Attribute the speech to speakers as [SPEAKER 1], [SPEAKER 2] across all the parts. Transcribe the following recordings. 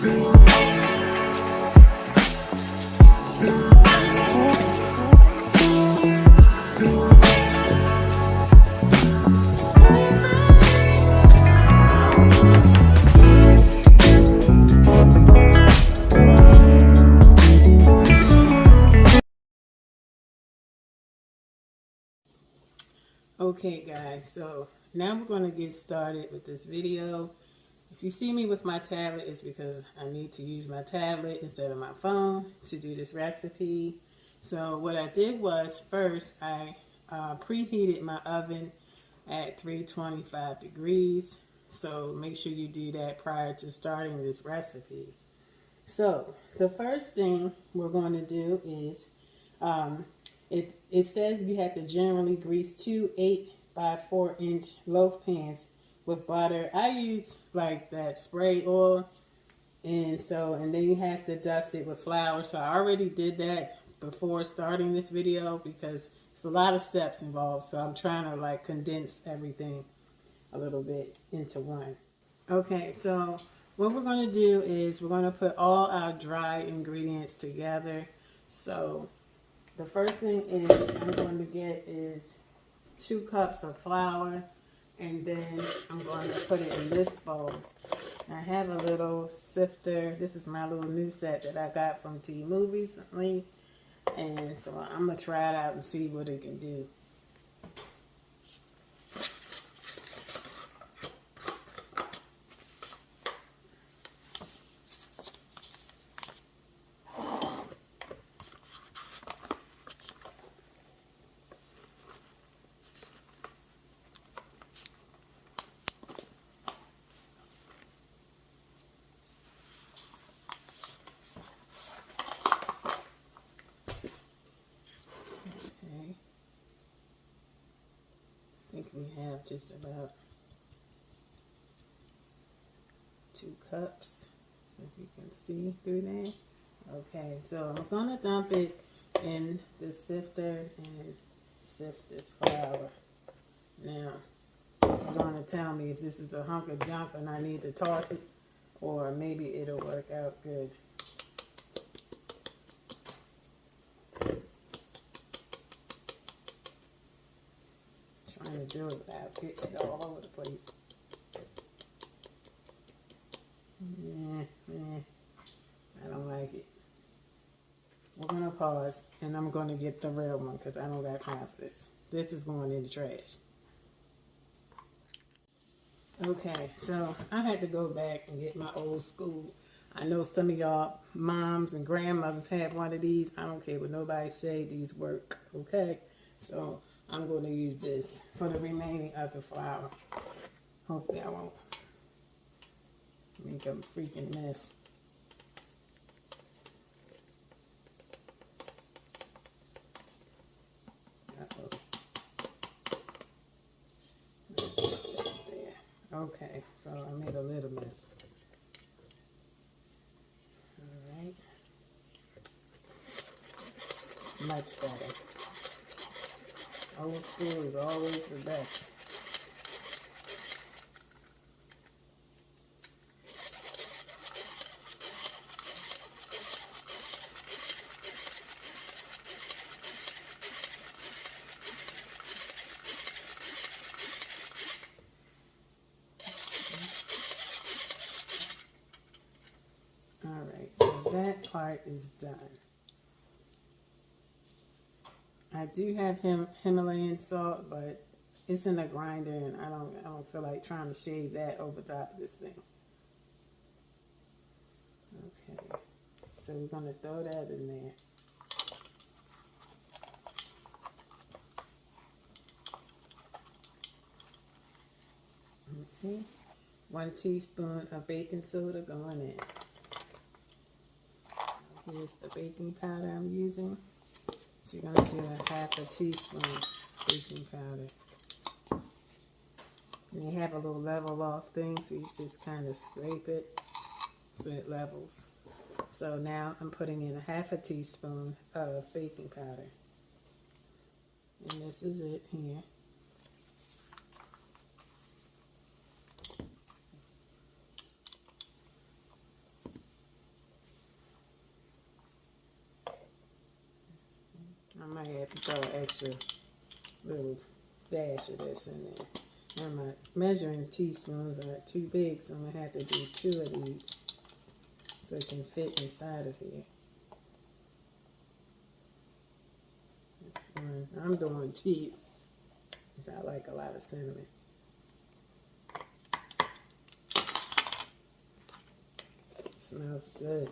[SPEAKER 1] Okay guys, so now we're going to get started with this video. If you see me with my tablet, it's because I need to use my tablet instead of my phone to do this recipe. So what I did was, first I preheated my oven at 325 degrees. So make sure you do that prior to starting this recipe. So the first thing we're going to do is it says you have to generally grease 2 8 by 4 inch loaf pans with butter. I use like that spray oil, and then you have to dust it with flour. So I already did that before starting this video because it's a lot of steps involved. So I'm trying to like condense everything a little bit into one. Okay, so what we're going to do is we're going to put all our dry ingredients together. So the first thing is I'm going to get is 2 cups of flour, and then I'm going to put it in this bowl. I have a little sifter. This is my little new set that I got from Temu recently, and so I'm going to try it out and see what it can do. I think we have just about 2 cups, so if you can see through there. Okay, so I'm going to dump it in the sifter and sift this flour. Now, this is going to tell me if this is a hunk of junk and I need to toss it, or maybe it'll work out good. Trying to do it without getting it all over the place. I don't like it. We're going to pause, and I'm going to get the real one because I don't got time for this. This is going in the trash. Okay, so I had to go back and get my old school. I know some of y'all moms and grandmothers have one of these. I don't care what nobody say, these work, okay? So I'm going to use this for the remaining of the flour. Hopefully I won't make a freaking mess. Okay, so I made a little mess. Alright. Much better. Old school is always the best. Alright, so that part is done. I do have Himalayan salt, but it's in a grinder, and I don't feel like trying to shave that over top of this thing. Okay, so we're gonna throw that in there. Okay, 1 teaspoon of baking soda going in. Here's the baking powder I'm using. So you're going to do a 1/2 teaspoon baking powder. And you have a little level off thing, so you just kind of scrape it so it levels. So now I'm putting in a 1/2 teaspoon of baking powder. And this is it here. had to throw an extra little dash of this in there. And my measuring teaspoons are too big, so I'm going to have to do 2 of these so it can fit inside of here. That's one. I'm doing tea because I like a lot of cinnamon. It smells good.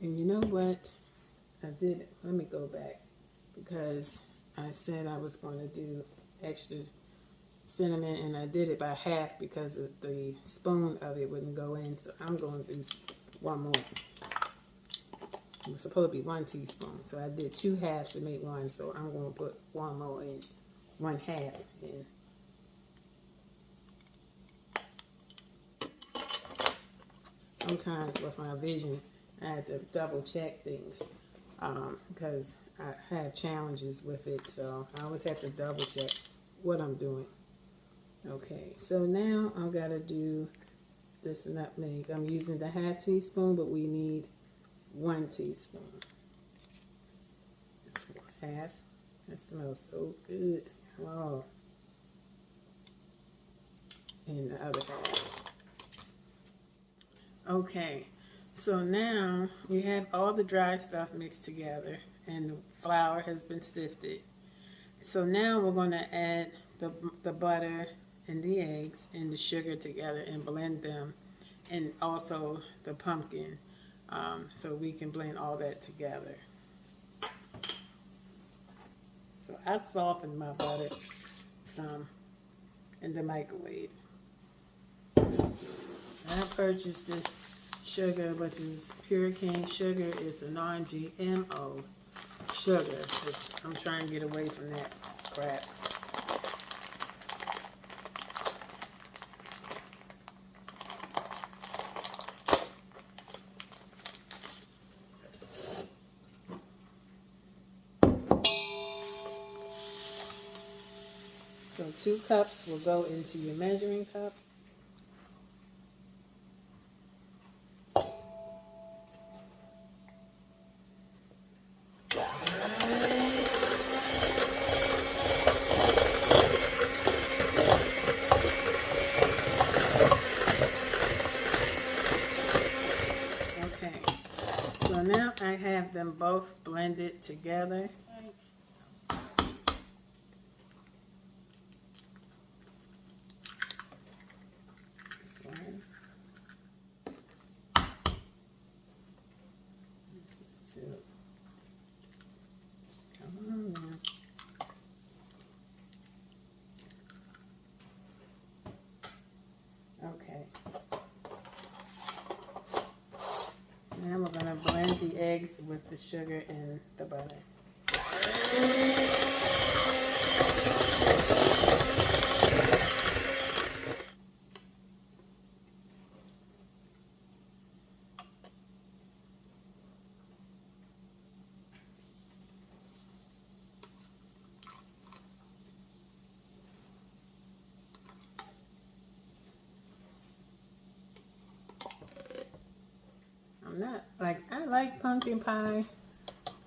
[SPEAKER 1] And you know what? Let me go back, because I said I was going to do extra cinnamon, and I did it by half because of the spoon of it wouldn't go in, so I'm going to do 1 more. It was supposed to be 1 teaspoon, so I did 2 halves to make 1, so I'm going to put 1 more in, 1 half in. Sometimes with my vision, I had to double check things because I have challenges with it, so I always have to double check what I'm doing. Okay, so now I've got to do this nutmeg. I'm using the half teaspoon, but we need 1 teaspoon. That's half. That smells so good. Wow. And the other half. Okay, so now we have all the dry stuff mixed together and the flour has been sifted. So now we're going to add the butter and the eggs and the sugar together and blend them, and also the pumpkin, so we can blend all that together. So I softened my butter some in the microwave. I purchased this sugar, which is pure cane sugar. It's a non-GMO sugar. I'm trying to get away from that crap. So 2 cups will go into your measuring cup. Okay, so now I have them both blended together. Okay. Now we're going to blend the eggs with the sugar and the butter. I like pumpkin pie.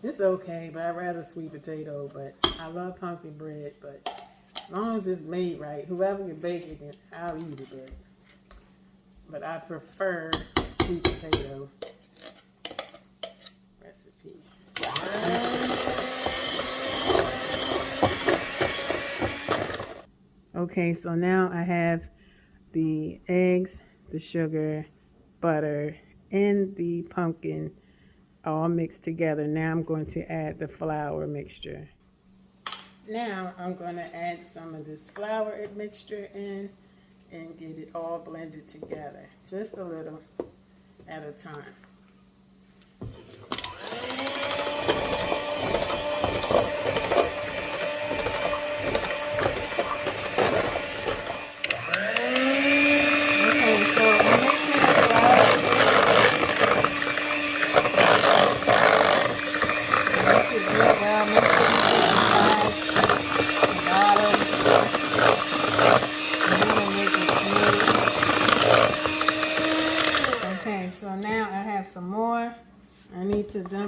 [SPEAKER 1] It's okay, but I'd rather sweet potato. But I love pumpkin bread. But as long as it's made right, whoever can bake it, I'll eat it. But I prefer sweet potato recipe. Okay, so now I have the eggs, the sugar, butter, and the pumpkin all mixed together. Now I'm going to add the flour mixture. Now I'm going to add some of this flour mixture in and get it all blended together, just a little at a time.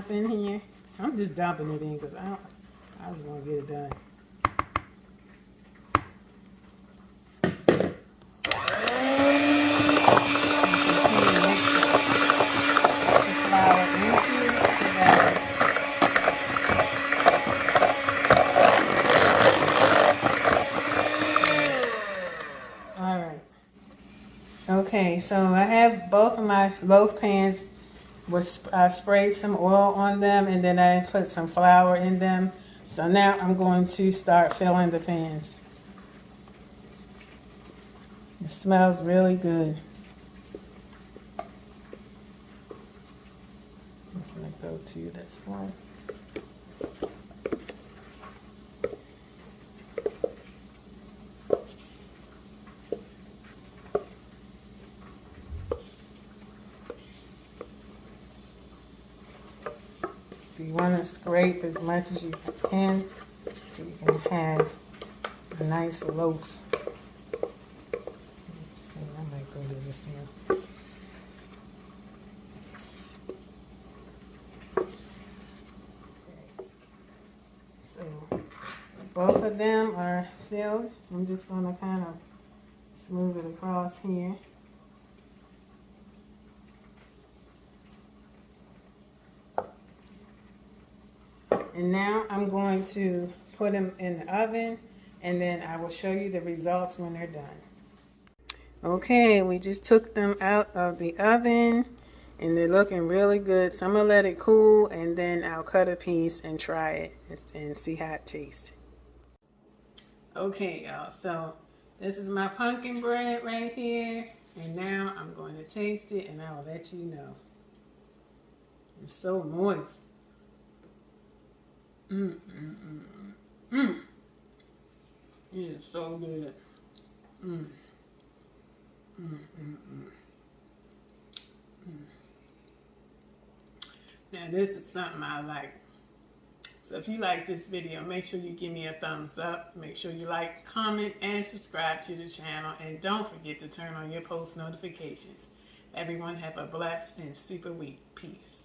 [SPEAKER 1] dump in here. I'm just dumping it in because I just want to get it done. Okay, so I have both of my loaf pans. I sprayed some oil on them and then I put some flour in them. So now I'm going to start filling the pans. It smells really good. I'm going to go to this one. So you want to scrape as much as you can so you can have a nice loaf. Let's see, I might go to this one. So both of them are filled. I'm just going to kind of smooth it across here. And now I'm going to put them in the oven and then I will show you the results when they're done. Okay, we just took them out of the oven and they're looking really good. So I'm going to let it cool and then I'll cut a piece and try it and see how it tastes. Okay, y'all, so this is my pumpkin bread right here. And now I'm going to taste it and I will let you know. It's so moist. It is so good. Now this is something I like. So if you like this video, make sure you give me a thumbs up. Make sure you like, comment, and subscribe to the channel. And don't forget to turn on your post notifications. Everyone have a blessed and super week. Peace.